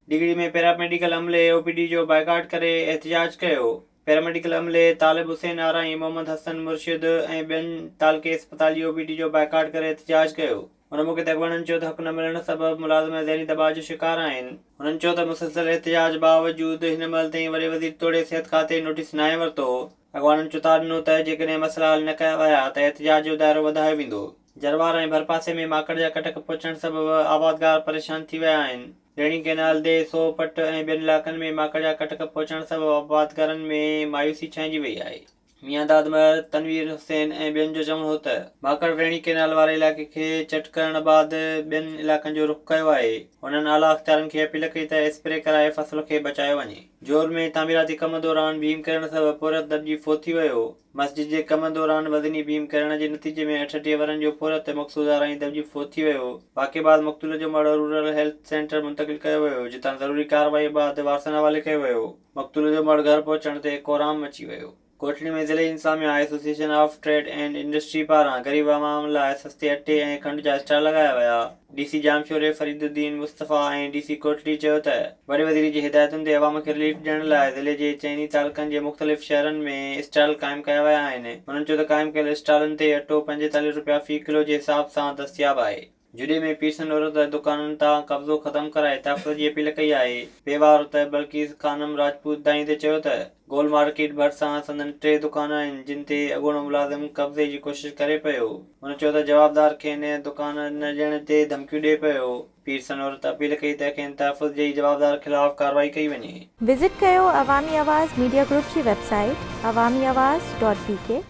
डिगरी में पैरामेडिकल अमले ओपीडी जो बाइकाट करे एहतजाज कयो। पैरामेडिकल अमले तालिब हुसैन आरा ऐं मोहम्मद हसन मुर्शिद ऐं ॿियनि तालके अस्पताल जी ओपीडी जो बाइकाट करे एहतजाज कयो। हुन मौक़े ते अॻवाननि चयो त हक़ न मिलण सबबि मुलाज़िम ज़हनी दॿाउ जो शिकार आहिनि। हुननि चयो त मुसलसल एहतजाज बावजूदि हिन महिल ताईं वॾे वज़ीर तोड़े सिहत खाते नोटिस नाहे वरितो। अॻवाननि चुता ॾिनो त जेकॾहिं मसइला हल न कया विया त एहतजाज जो दाइरो वधायो वेंदो। जरवार ऐं भरपासे में माकड़ जा कटक पहुचण सबबि आबादगार परेशान थी विया आहिनि। रेणी कैनाल दे सोपट ऐं ॿियनि इलाइक़नि में माकड़ जा कटक पहुचण सबबि आबादगारनि में मायूसी छांइजी वई आहे। मियां दादमर तनवीर हुसैन ऐं ॿियनि जो चवणु हो त माकड़ रेणी कैनाल वारे इलाइक़े खे चट करण बैदि ॿियनि इलाइक़नि जो रुख़ कयो आहे। हुननि आला अख़्तियारनि खे अपील कई त स्प्रे कराए फ़सुल खे बचायो वञे। जोर में तामीराती कम दौरान बीम किरण सबबि पुरत दॿिजी फो थी वियो। मस्जिद जे कम दौरान वज़नी बीम किरण जे नतीजे में 38 वरनि जो पुरत मक़सूदा राहीं दॿिजी फो थी वियो। वाक़े बाद मक़तूल जो मड़ रूरल हेल्थ सेंटर मुंतक़िल कयो वियो, जितां ज़रूरी कार्रवाई बैदि वारसनि हवाले कयो वियो। मक़तूल जो मड़ घर पहुचण ते कोराम मची वियो। कोटड़ी में ज़िले इंतज़ामिया association of trade and industry पारां ग़रीब अवाम लाइ सस्ते अटे ऐं खंड जा स्टॉल लॻाया विया। डीसी जामशोरे फरीदुद्दीन मुस्तफ़ा ऐं डीसी कोटड़ी चयो त वॾे वज़ीर जी हिदायतुनि ते अवाम खे रिलीफ ॾियण लाइ ज़िले जे चइनी तालुकनि जे मुख़्तलिफ़ शहरनि में स्टॉल क़ाइमु कया विया आहिनि। हुननि चयो त क़ाइमु कयल स्टॉलनि ते अटो 45 रुपया फ़ी किलो जे हिसाब सां दस्तियाब आहे। जुडे में पीरसन औरत दुकाननि तां कब्ज़ो ख़त्म कराए तहफ़्फ़ुज़ जी अपील कई आहे। बेवा औरत बल्कीस खानम राजपूत दाईंदे चयो त गोल मार्केट भरिसां संदनि 3 दुकान आहिनि जिन ते अॻूणो मुलाज़िम कब्ज़े जी कोशिशि करे पियो। हुन चयो त जवाबदार खेनि दुकान न ॾियण ते धमकियूं ॾिए पियो। पीरसन औरत अपील कई त खेनि तहफ़्फ़ुज़ जे जवाबदार ख़िलाफ़ कार्रवाई कई वञे। विज़िट कयो अवामी आवाज़ मीडिया ग्रुप जी वेबसाइट awamiawaz.pk